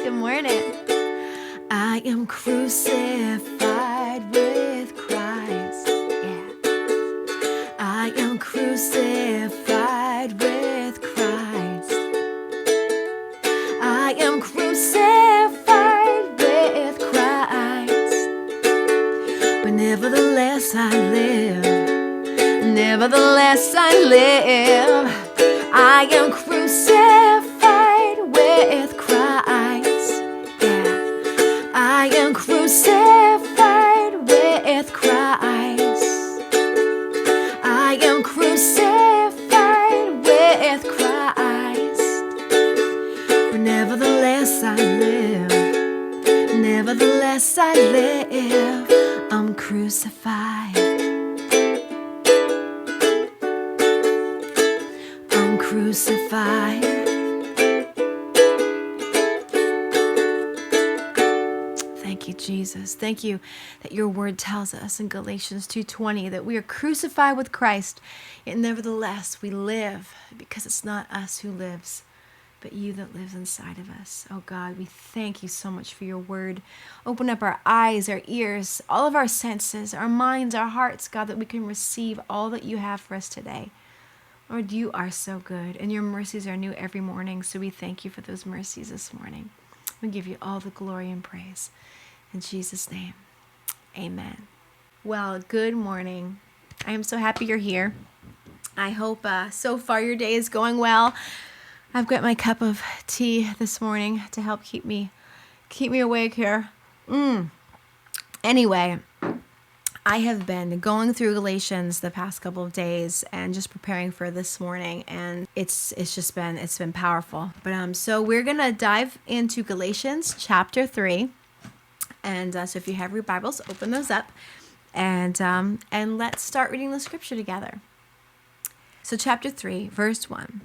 Good morning. I am crucified with Christ. Yeah. I am crucified with Christ. I am crucified with Christ. But nevertheless I live. Nevertheless I live. I am crucified with Christ. Yeah. I am crucified with Christ. I am crucified with Christ. But nevertheless I live. Nevertheless I live. I'm crucified. I'm crucified. Thank you, Jesus. Thank you that your word tells us in Galatians 2:20 that we are crucified with Christ, yet nevertheless we live, because it's not us who lives, but you that lives inside of us. Oh God, we thank you so much for your word. Open up our eyes, our ears, all of our senses, our minds, our hearts, God, that we can receive all that you have for us today. Lord, you are so good, and your mercies are new every morning, so we thank you for those mercies this morning. We give you all the glory and praise. In Jesus' name, amen. Well, good morning. I am so happy you're here. I hope so far your day is going well. I've got my cup of tea this morning to help keep me awake here. Anyway, I have been going through Galatians the past couple of days and just preparing for this morning, and it's been powerful. But so we're gonna dive into Galatians chapter 3, and so if you have your Bibles, open those up, and let's start reading the scripture together. So chapter 3, verse 1.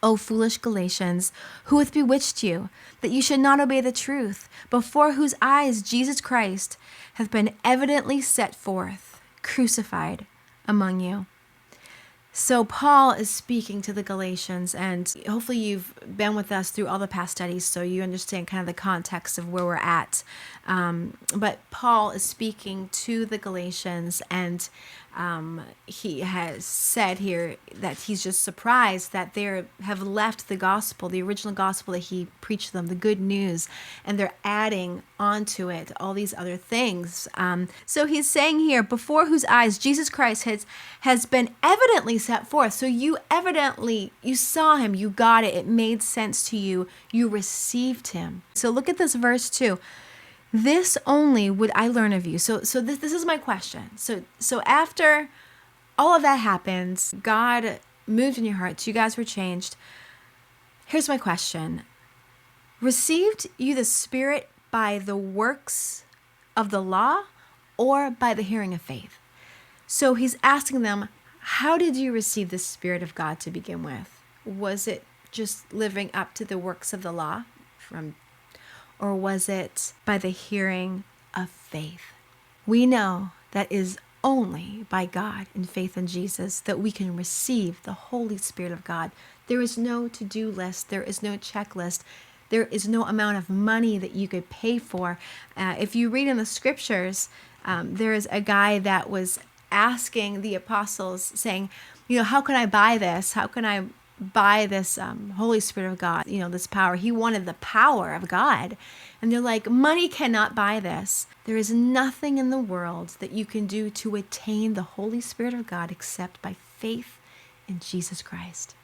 O foolish Galatians, who hath bewitched you, that you should not obey the truth, before whose eyes Jesus Christ hath been evidently set forth, crucified among you. So Paul is speaking to the Galatians, and hopefully you've been with us through all the past studies, so you understand kind of the context of where we're at. But Paul is speaking to the Galatians, and he has said here that he's just surprised that they have left the gospel, the original gospel that he preached them, the good news, and they're adding onto it all these other things. So he's saying here, before whose eyes Jesus Christ has been evidently set forth. So you saw him, you got it, it made sense to you, you received him. So look at this verse 2. This only would I learn of you. So this is my question. So after all of that happens, God moved in your hearts, you guys were changed. Here's my question. Received you the Spirit by the works of the law or by the hearing of faith? So he's asking them, how did you receive the Spirit of God to begin with? Was it just living up to the works of the law or was it by the hearing of faith? We know that is only by God and faith in Jesus that we can receive the Holy Spirit of God. There is no to-do list. There is no checklist. There is no amount of money that you could pay for. If you read in the scriptures, there is a guy that was asking the apostles, saying, how can I buy this? How can I buy this Holy Spirit of God, this power? He wanted the power of God. And they're like, money cannot buy this. There is nothing in the world that you can do to attain the Holy Spirit of God except by faith in Jesus Christ.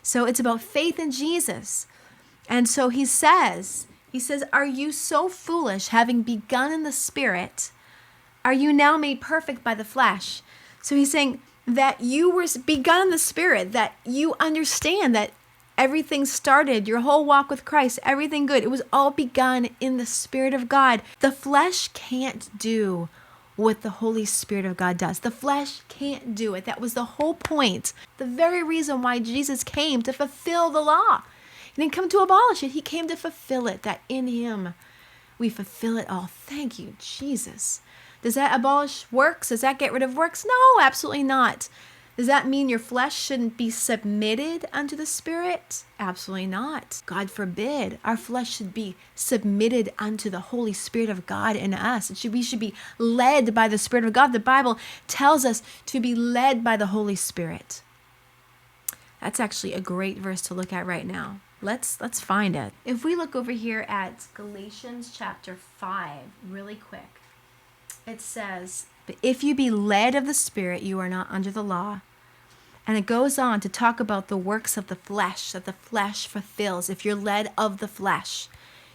So it's about faith in Jesus. And so he says, are you so foolish, having begun in the Spirit, are you now made perfect by the flesh? So he's saying that you were begun in the Spirit, that you understand that everything started, your whole walk with Christ, everything good, it was all begun in the Spirit of God. The flesh can't do what the Holy Spirit of God does. The flesh can't do it. That was the whole point, the very reason why Jesus came, to fulfill the law. He didn't come to abolish it. He came to fulfill it, that in him we fulfill it all. Thank you, Jesus. Does that abolish works? Does that get rid of works? No, absolutely not. Does that mean your flesh shouldn't be submitted unto the Spirit? Absolutely not. God forbid. Our flesh should be submitted unto the Holy Spirit of God in us. We should be led by the Spirit of God. The Bible tells us to be led by the Holy Spirit. That's actually a great verse to look at right now. Let's find it. If we look over here at Galatians chapter 5, really quick, it says, "But if you be led of the Spirit, you are not under the law." And it goes on to talk about the works of the flesh, that the flesh fulfills. If you're led of the flesh,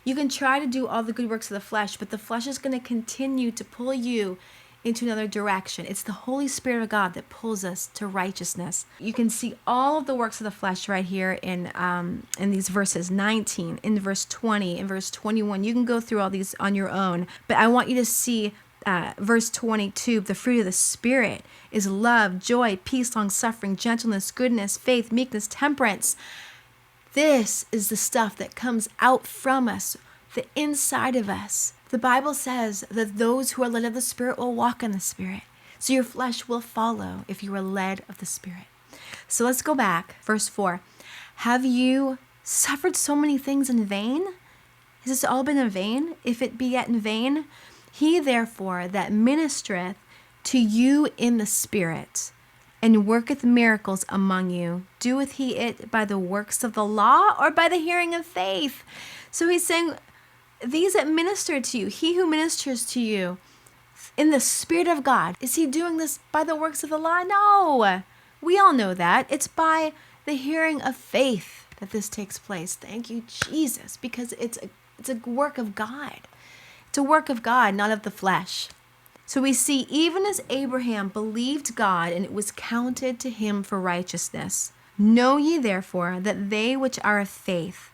you can try to do all the good works of the flesh, but the flesh is going to continue to pull you into another direction. It's the Holy Spirit of God that pulls us to righteousness. You can see all of the works of the flesh right here in these verses 19, in verse 20, in verse 21. You can go through all these on your own, but I want you to see verse 22, the fruit of the Spirit is love, joy, peace, long-suffering, gentleness, goodness, faith, meekness, temperance. This is the stuff that comes out from us, the inside of us. The Bible says that those who are led of the Spirit will walk in the Spirit. So your flesh will follow if you are led of the Spirit. So let's go back. Verse 4. Have you suffered so many things in vain? Has this all been in vain? If it be yet in vain, he therefore that ministereth to you in the Spirit, and worketh miracles among you, doeth he it by the works of the law or by the hearing of faith? So he's saying, these that minister to you, he who ministers to you in the Spirit of God, is he doing this by the works of the law? No. We all know that. It's by the hearing of faith that this takes place. Thank you, Jesus, because it's a work of God. It's a work of God, not of the flesh. So we see, even as Abraham believed God, and it was counted to him for righteousness. Know ye therefore that they which are of faith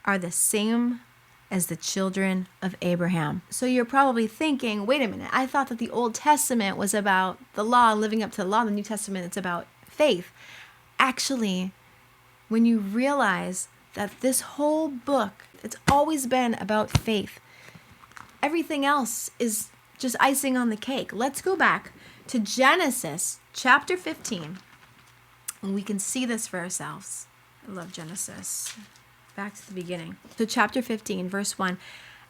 are the same as the children of Abraham. So you're probably thinking, wait a minute, I thought that the Old Testament was about the law, living up to the law. The New Testament, it's about faith. Actually, when you realize that this whole book, it's always been about faith. Everything else is just icing on the cake. Let's go back to Genesis chapter 15, and we can see this for ourselves. I love Genesis. Back to the beginning. So chapter 15, verse 1.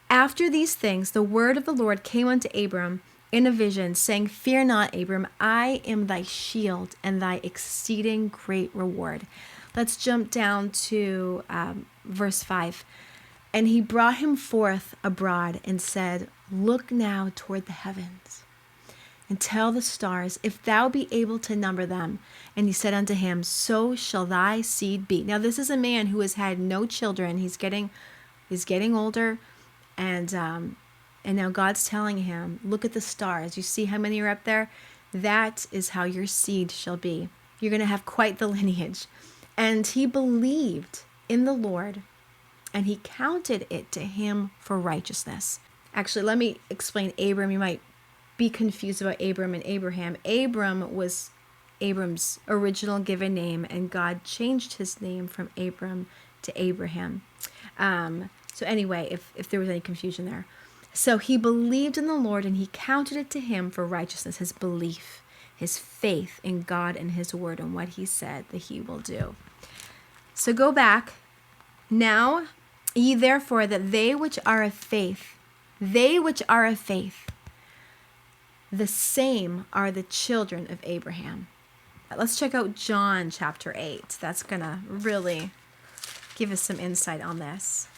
After these things, the word of the Lord came unto Abram in a vision, saying, Fear not, Abram, I am thy shield and thy exceeding great reward. Let's jump down to verse 5. And he brought him forth abroad and said, Look now toward the heavens, and tell the stars, if thou be able to number them. And he said unto him, So shall thy seed be. Now this is a man who has had no children. He's getting older, and now God's telling him, look at the stars. You see how many are up there? That is how your seed shall be. You're going to have quite the lineage. And he believed in the Lord, and he counted it to him for righteousness. Actually, let me explain Abram. You might be confused about Abram and Abraham. Abram was Abram's original given name, and God changed his name from Abram to Abraham. So anyway, if there was any confusion there. So he believed in the Lord, and he counted it to him for righteousness, his belief, his faith in God and his word and what he said that he will do. So go back. Now, ye therefore that they which are of faith, the same are the children of Abraham. Let's check out John chapter 8. That's going to really give us some insight on this.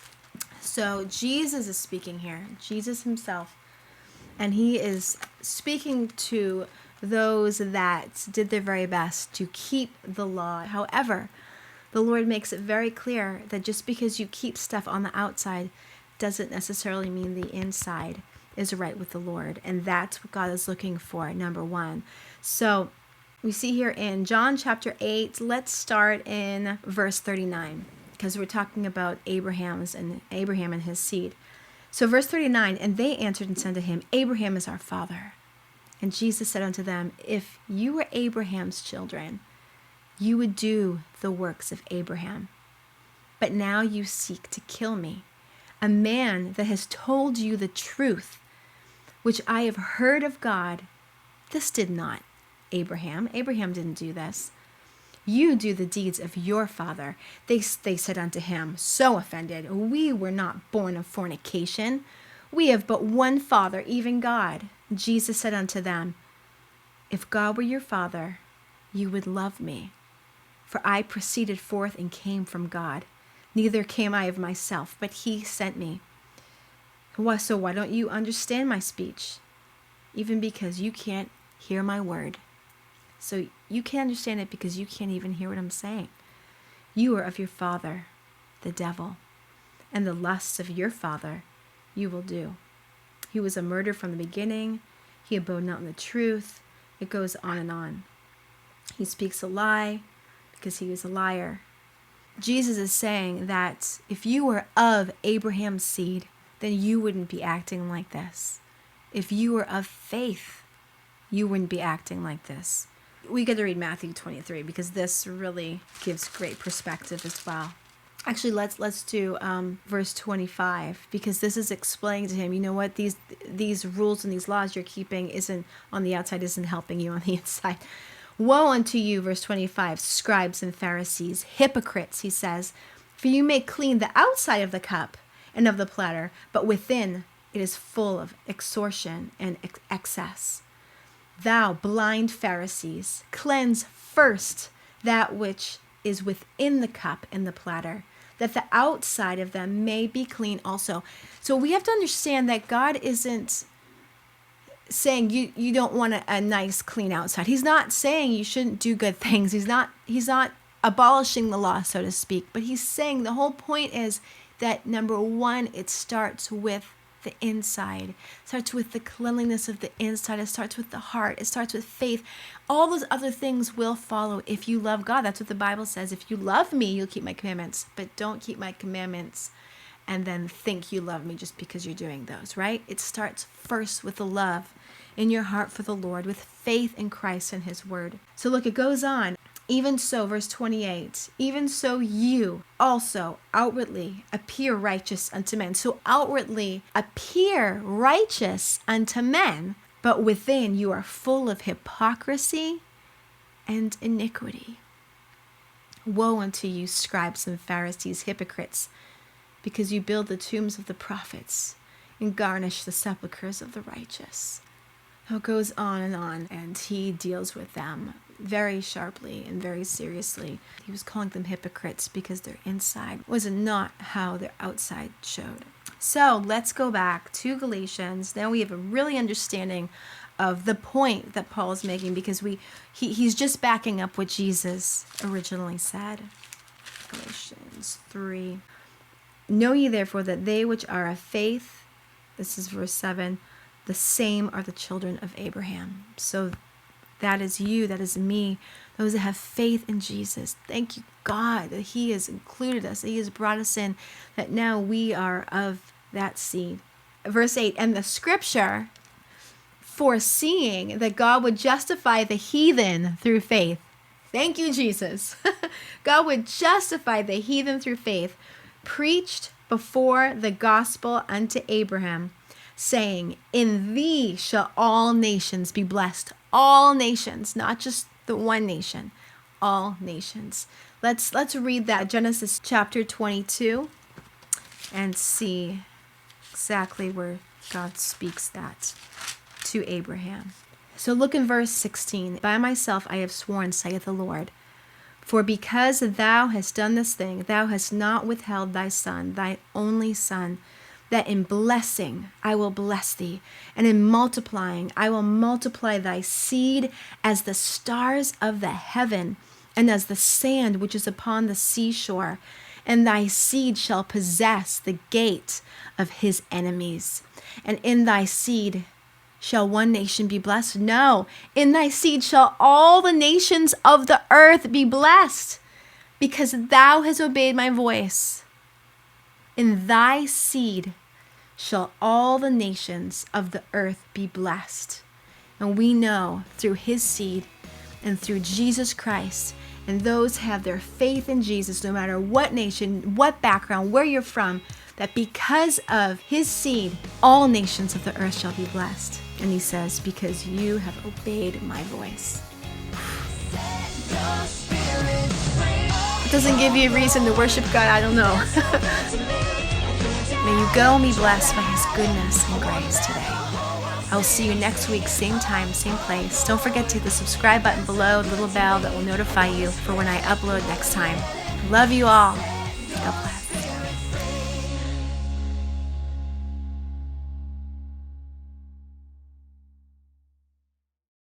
So Jesus is speaking here, Jesus himself, and he is speaking to those that did their very best to keep the law. However, the Lord makes it very clear that just because you keep stuff on the outside doesn't necessarily mean the inside is right with the Lord. And that's what God is looking for, number one. So we see here in John chapter 8, let's start in verse 39, because we're talking about Abraham and his seed. So verse 39, and they answered and said to him, Abraham is our father. And Jesus said unto them, If you were Abraham's children, you would do the works of Abraham. But now you seek to kill me, a man that has told you the truth, which I have heard of God. This did not Abraham. Abraham didn't do this. You do the deeds of your father. They said unto him, so offended, we were not born of fornication. We have but one Father, even God. Jesus said unto them, if God were your Father, you would love me. For I proceeded forth and came from God. Neither came I of myself, but he sent me. So why don't you understand my speech? Even because you can't hear my word. So you can't understand it because you can't even hear what I'm saying. You are of your father, the devil, and the lusts of your father you will do. He was a murderer from the beginning. He abode not in the truth. It goes on and on. He speaks a lie because he was a liar. Jesus is saying that if you were of Abraham's seed, then you wouldn't be acting like this. If you were of faith, you wouldn't be acting like this. We get to read Matthew 23 because this really gives great perspective as well. Actually, let's do verse 25 because this is explaining to him, you know what, these rules and these laws you're keeping isn't on the outside, isn't helping you on the inside. Woe unto you, verse 25, scribes and Pharisees, hypocrites, he says, for you make clean the outside of the cup and of the platter, but within it is full of extortion and excess. Thou blind Pharisees, cleanse first that which is within the cup and the platter, that the outside of them may be clean also. So we have to understand that God isn't saying you don't want a nice clean outside. He's not saying you shouldn't do good things. He's not abolishing the law, so to speak, but he's saying the whole point is that number one, it starts with the inside. It starts with the cleanliness of the inside. It starts with the heart. It starts with faith. All those other things will follow if you love God. That's what the Bible says. If you love me, you'll keep my commandments, but don't keep my commandments and then think you love me just because you're doing those, right? It starts first with the love in your heart for the Lord, with faith in Christ and his word. So look, it goes on. Even so, verse 28, even so you also outwardly appear righteous unto men. So outwardly appear righteous unto men, but within you are full of hypocrisy and iniquity. Woe unto you, scribes and Pharisees, hypocrites, because you build the tombs of the prophets and garnish the sepulchres of the righteous. It goes on, and he deals with them very sharply and very seriously. He was calling them hypocrites because their inside was not how their outside showed. So let's go back to Galatians. Now we have a really understanding of the point that Paul is making because he's just backing up what Jesus originally said. Galatians 3. Know ye therefore that they which are of faith, this is verse 7, the same are the children of Abraham. So that is you, that is me, those that have faith in Jesus. Thank you, God, that he has included us, that he has brought us in, that now we are of that seed. Verse 8, and the scripture, foreseeing that God would justify the heathen through faith. Thank you, Jesus. God would justify the heathen through faith, preached before the gospel unto Abraham, saying, in thee shall all nations be blessed. All nations, not just the one nation, all nations. Let's read that, Genesis chapter 22, and see exactly where God speaks that to Abraham. So look in verse 16. By myself I have sworn, saith the Lord, for because thou hast done this thing, thou hast not withheld thy son, thy only son, that in blessing I will bless thee, and in multiplying I will multiply thy seed as the stars of the heaven, and as the sand which is upon the seashore. And thy seed shall possess the gate of his enemies. And in thy seed shall one nation be blessed? No, in thy seed shall all the nations of the earth be blessed, because thou hast obeyed my voice. In thy seed shall all the nations of the earth be blessed. And we know through his seed and through Jesus Christ, and those have their faith in Jesus, no matter what nation, what background, where you're from, that because of his seed, all nations of the earth shall be blessed. And he says, because you have obeyed my voice. It doesn't give you a reason to worship God, I don't know. May you go and be blessed by His goodness and grace today. I will see you next week, same time, same place. Don't forget to hit the subscribe button below, the little bell that will notify you for when I upload next time. Love you all. God bless.